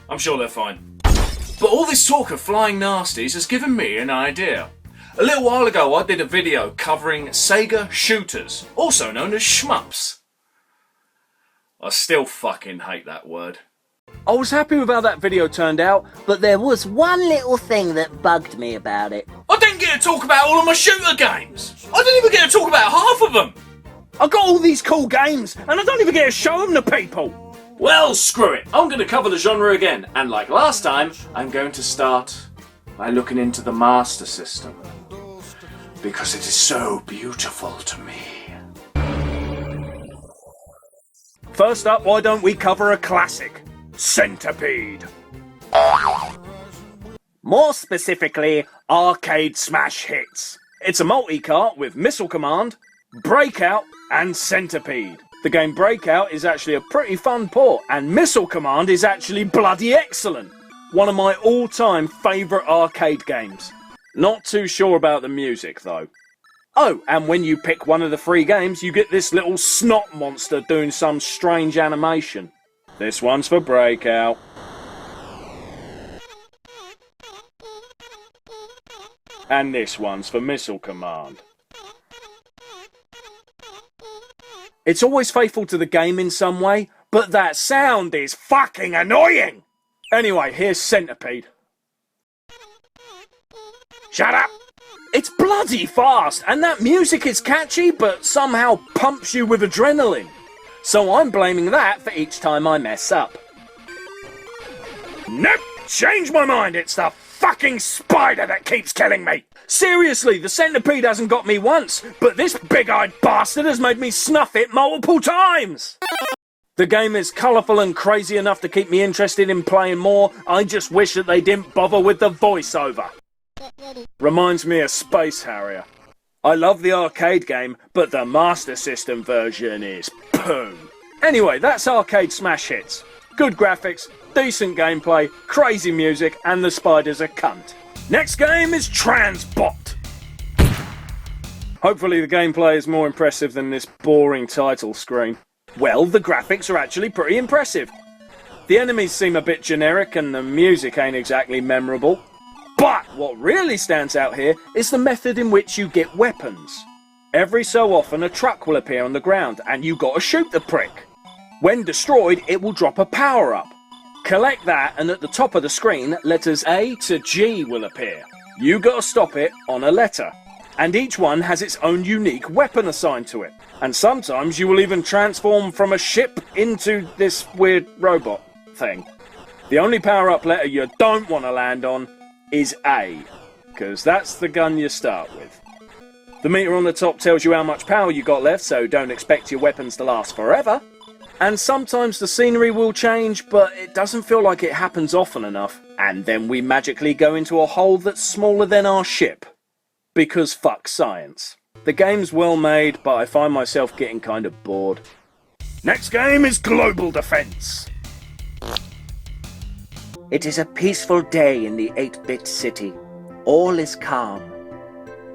I'm sure they're fine. But all this talk of flying nasties has given me an idea. A little while ago I did a video covering Sega shooters, also known as shmups. I still fucking hate that word. I was happy with how that video turned out, But there was one little thing that bugged me about it. I didn't get to talk about all of my shooter games. I didn't even get to talk about half of them. I got all these cool games, and I don't even get to show them to people. Well, screw it. I'm going to cover the genre again, and like last time, I'm going to start by looking into the Master System. Because it is so beautiful to me. First up, why don't we cover a classic? Centipede. More specifically, Arcade Smash Hits. It's a multi-cart with Missile Command, Breakout, and Centipede. The game Breakout is actually a pretty fun port, and Missile Command is actually bloody excellent. One of my all-time favourite arcade games. Not too sure about the music though. Oh, and when you pick one of the 3 games, you get this little snot monster doing some strange animation. This one's for Breakout. And this one's for Missile Command. It's always faithful to the game in some way, but that sound is fucking annoying! Anyway, here's Centipede. Shut up! It's bloody fast, and that music is catchy, but somehow pumps you with adrenaline. So I'm blaming that for each time I mess up. Nope! Change my mind, it's the fucking spider that keeps killing me! Seriously, the Centipede hasn't got me once, but this big-eyed bastard has made me snuff it multiple times! The game is colourful and crazy enough to keep me interested in playing more. I just wish that they didn't bother with the voiceover. Reminds me of Space Harrier. I love the arcade game, but the Master System version is poo. Anyway, that's Arcade Smash Hits. Good graphics, decent gameplay, crazy music, and the spider's a cunt. Next game is TransBot. Hopefully the gameplay is more impressive than this boring title screen. Well, the graphics are actually pretty impressive. The enemies seem a bit generic and the music ain't exactly memorable. But what really stands out here is the method in which you get weapons. Every so often a truck will appear on the ground and you gotta shoot the prick. When destroyed, it will drop a power-up. Collect that and at the top of the screen, letters A to G will appear. You gotta stop it on a letter. And each one has its own unique weapon assigned to it. And sometimes you will even transform from a ship into this weird robot thing. The only power-up letter you don't want to land on is A, because that's the gun you start with. The meter on the top tells you how much power you got left, so don't expect your weapons to last forever. And sometimes the scenery will change, but it doesn't feel like it happens often enough. And then we magically go into a hole that's smaller than our ship. Because fuck science. The game's well made, but I find myself getting kind of bored. Next game is Global Defense. It is a peaceful day in the 8-bit city. All is calm.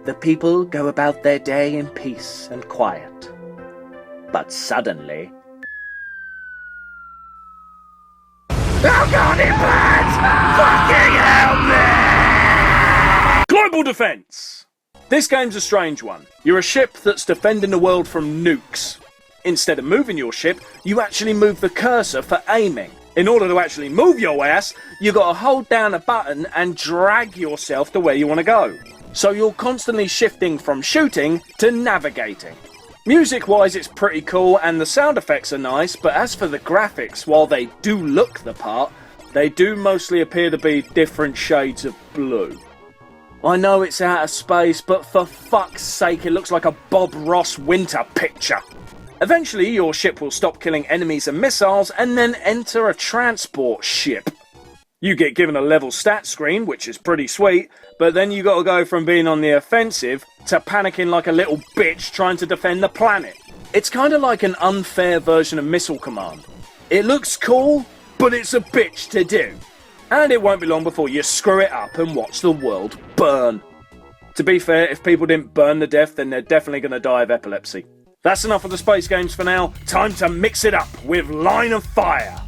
The people go about their day in peace and quiet. But suddenly... Oh God, it burns! Fucking help me! Global Defense! This game's a strange one. You're a ship that's defending the world from nukes. Instead of moving your ship, you actually move the cursor for aiming. In order to actually move your ass, you gotta hold down a button and drag yourself to where you want to go. So you're constantly shifting from shooting to navigating. Music-wise, it's pretty cool and the sound effects are nice, but as for the graphics, while they do look the part, they do mostly appear to be different shades of blue. I know it's out of space, but for fuck's sake, it looks like a Bob Ross winter picture. Eventually, your ship will stop killing enemies and missiles and then enter a transport ship. You get given a level stat screen, which is pretty sweet, but then you gotta go from being on the offensive to panicking like a little bitch trying to defend the planet. It's kinda like an unfair version of Missile Command. It looks cool, but it's a bitch to do. And it won't be long before you screw it up and watch the world burn. To be fair, if people didn't burn to death, then they're definitely gonna die of epilepsy. That's enough of the space games for now. Time to mix it up with Line of Fire.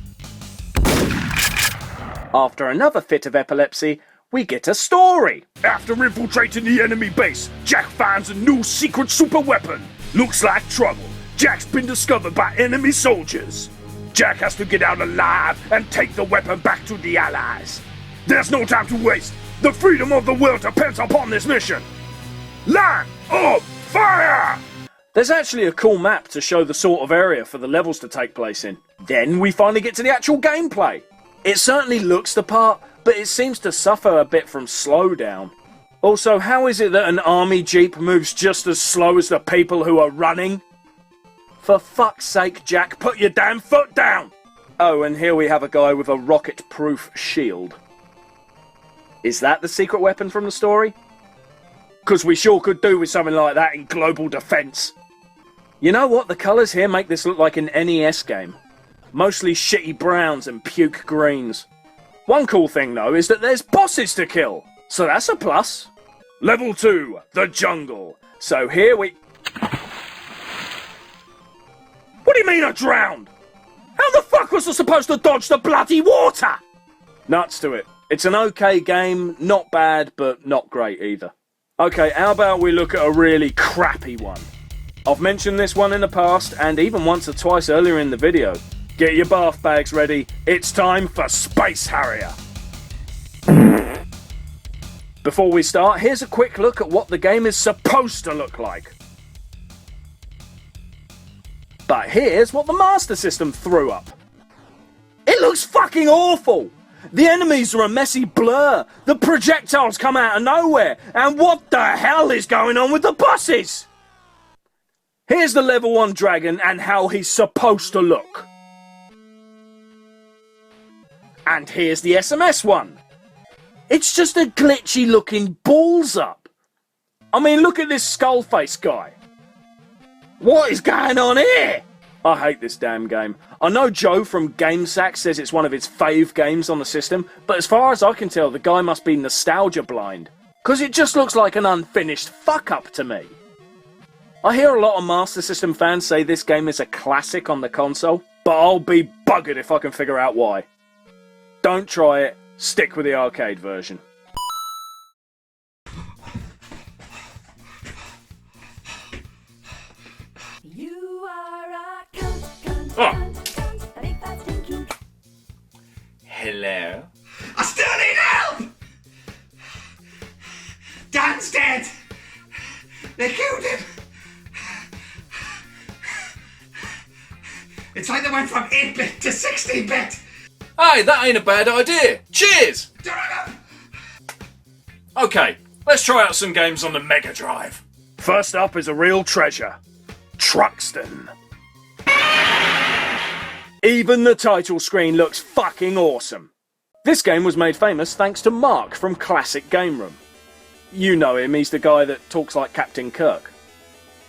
After another fit of epilepsy, we get a story. After infiltrating the enemy base, Jack finds a new secret super weapon. Looks like trouble. Jack's been discovered by enemy soldiers. Jack has to get out alive and take the weapon back to the Allies. There's no time to waste. The freedom of the world depends upon this mission. Line of fire! There's actually a cool map to show the sort of area for the levels to take place in. Then we finally get to the actual gameplay. It certainly looks the part, but it seems to suffer a bit from slowdown. Also, how is it that an army jeep moves just as slow as the people who are running? For fuck's sake, Jack, put your damn foot down! Oh, and here we have a guy with a rocket-proof shield. Is that the secret weapon from the story? 'Cause we sure could do with something like that in global defense. You know what? The colours here make this look like an NES game. Mostly shitty browns and puke greens. One cool thing though is that there's bosses to kill, so that's a plus. Level 2, the jungle. So here we... What do you mean I drowned? How the fuck was I supposed to dodge the bloody water? Nuts to it. It's an okay game, not bad, but not great either. Okay, how about we look at a really crappy one? I've mentioned this one in the past, and even once or twice earlier in the video. Get your bath bags ready, it's time for Space Harrier! Before we start, here's a quick look at what the game is supposed to look like. But here's what the Master System threw up. It looks fucking awful! The enemies are a messy blur, the projectiles come out of nowhere, and what the hell is going on with the bosses? Here's the level 1 dragon and how he's supposed to look. And here's the SMS one. It's just a glitchy looking balls up. I mean, look at this skull face guy. What is going on here? I hate this damn game. I know Joe from GameSack says it's one of his fave games on the system, but as far as I can tell, the guy must be nostalgia blind. 'Cause it just looks like an unfinished fuck-up to me. I hear a lot of Master System fans say this game is a classic on the console, but I'll be buggered if I can figure out why. Don't try it, stick with the arcade version. You are a cunt, Oh. a big fat stinking cunt. Hello? I still need help! Dan's dead! They killed him! It's like they went from 8-bit to 16-bit! Hey, that ain't a bad idea! Cheers! Okay, let's try out some games on the Mega Drive. First up is a real treasure. Truxton. Even the title screen looks fucking awesome. This game was made famous thanks to Mark from Classic Game Room. You know him, he's the guy that talks like Captain Kirk.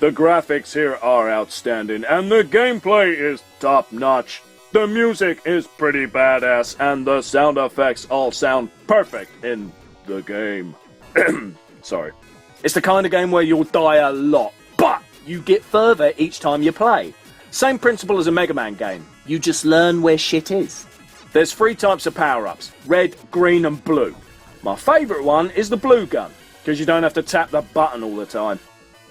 The graphics here are outstanding, and the gameplay is top-notch. The music is pretty badass, and the sound effects all sound perfect in the game. Sorry. It's the kind of game where you'll die a lot, but you get further each time you play. Same principle as a Mega Man game. You just learn where shit is. There's 3 types of power-ups, red, green and blue. My favourite one is the blue gun, because you don't have to tap the button all the time.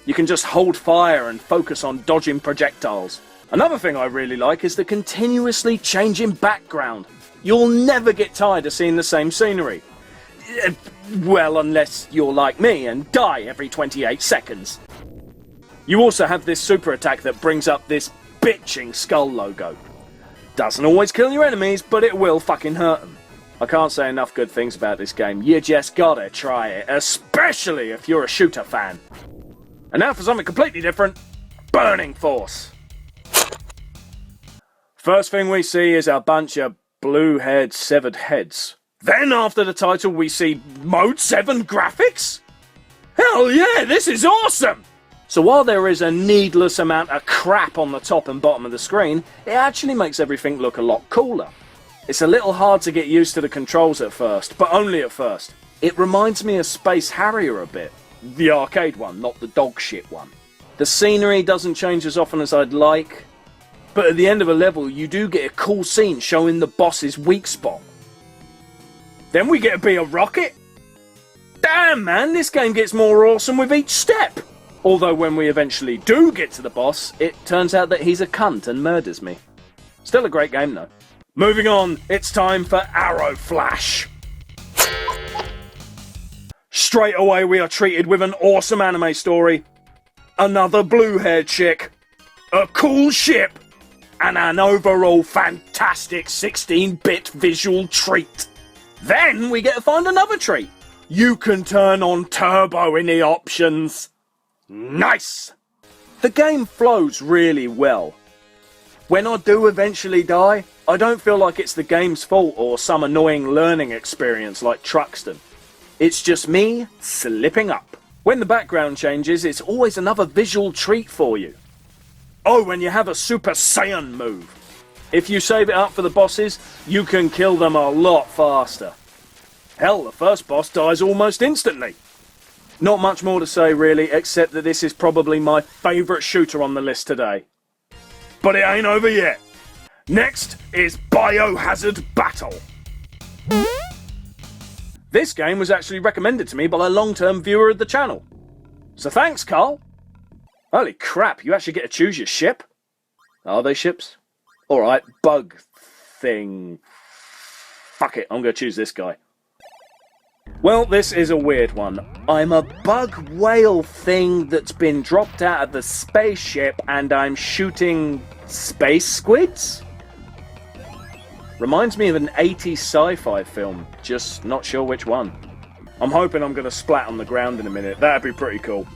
You can just hold fire and focus on dodging projectiles. Another thing I really like is the continuously changing background. You'll never get tired of seeing the same scenery. Well, unless you're like me and die every 28 seconds. You also have this super attack that brings up this bitching skull logo. Doesn't always kill your enemies, but it will fucking hurt them. I can't say enough good things about this game. You just gotta try it, especially if you're a shooter fan. And now for something completely different, Burning Force. First thing we see is a bunch of blue-haired severed heads. Then after the title we see Mode 7 graphics? Hell yeah, this is awesome! So while there is a needless amount of crap on the top and bottom of the screen, it actually makes everything look a lot cooler. It's a little hard to get used to the controls at first, but only at first. It reminds me of Space Harrier a bit. The arcade one, not the dog shit one. The scenery doesn't change as often as I'd like, but at the end of a level you do get a cool scene showing the boss's weak spot. Then we get to be a rocket. Damn, man, this game gets more awesome with each step. Although when we eventually do get to the boss, it turns out that he's a cunt and murders me. Still a great game, though. Moving on, it's time for Arrow Flash. Straight away, we are treated with an awesome anime story, another blue-haired chick, a cool ship, and an overall fantastic 16-bit visual treat. Then we get to find another treat. You can turn on turbo in the options. Nice! The game flows really well. When I do eventually die, I don't feel like it's the game's fault or some annoying learning experience like Truxton. It's just me slipping up. When the background changes, it's always another visual treat for you. Oh, when you have a Super Saiyan move. If you save it up for the bosses, you can kill them a lot faster. Hell, the first boss dies almost instantly. Not much more to say really, except that this is probably my favourite shooter on the list today. But it ain't over yet. Next is Biohazard Battle. This game was actually recommended to me by a long-term viewer of the channel. So thanks, Carl. Holy crap, you actually get to choose your ship? Are they ships? Alright, bug thing. Fuck it, I'm going to choose this guy. Well, this is a weird one. I'm a bug whale thing that's been dropped out of the spaceship and I'm shooting space squids? Reminds me of an 80s sci-fi film, just not sure which one. I'm hoping I'm going to splat on the ground in a minute, that'd be pretty cool.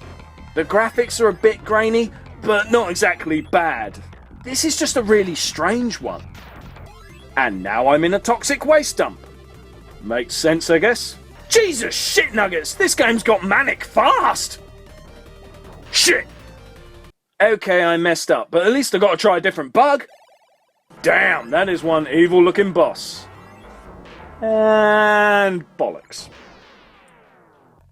The graphics are a bit grainy, but not exactly bad. This is just a really strange one. And now I'm in a toxic waste dump. Makes sense, I guess. Jesus shit nuggets, this game's got manic fast! Shit! Okay, I messed up, but at least I got to try a different bug. Damn, that is one evil looking boss. And bollocks.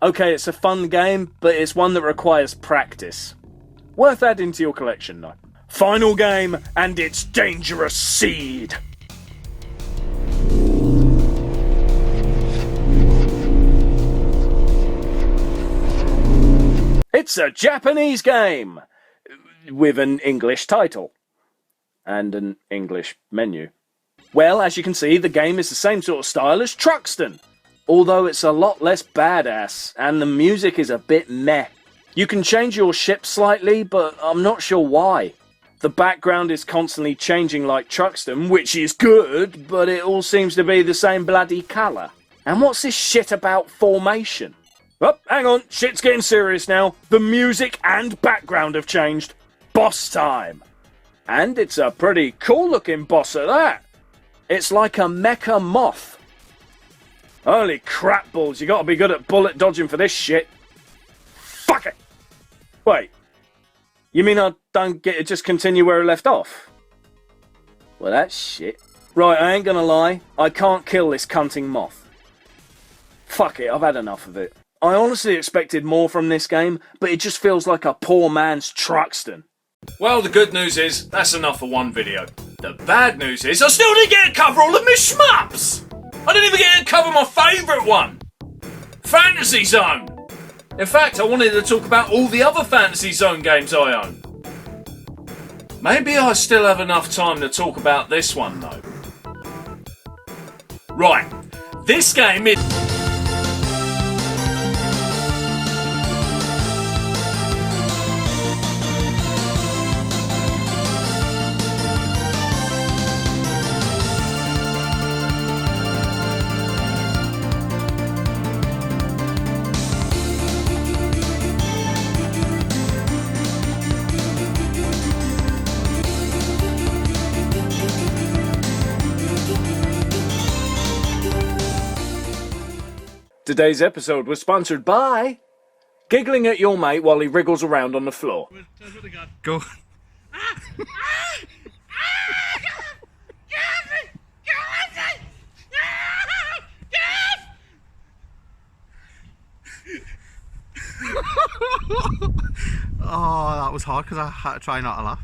Okay, it's a fun game, but it's one that requires practice. Worth adding to your collection though. Final game, and it's Dangerous Seed. It's a Japanese game with an English title and an English menu. Well, as you can see, the game is the same sort of style as Truxton, although it's a lot less badass and the music is a bit meh. You can change your ship slightly, but I'm not sure why. The background is constantly changing like Truxton, which is good, but it all seems to be the same bloody colour. And what's this shit about formation? Oh, hang on, shit's getting serious now. The music and background have changed. Boss time. And it's a pretty cool looking boss at that. It's like a mecha moth. Holy crap balls, you gotta be good at bullet dodging for this shit. Fuck it! Wait, you mean I don't get to just continue where I left off? Well, that's shit. Right, I ain't gonna lie, I can't kill this cunting moth. Fuck it, I've had enough of it. I honestly expected more from this game, but it just feels like a poor man's Truxton. Well, the good news is, that's enough for one video. The bad news is, I still didn't get to cover all of my shmups! I didn't even get to cover my favourite one! Fantasy Zone! In fact, I wanted to talk about all the other Fantasy Zone games I own. Maybe I still have enough time to talk about this one, though. Right, this game is... Today's episode was sponsored by giggling at your mate while he wriggles around on the floor. Go. Oh, that was hard because I had to try not to laugh.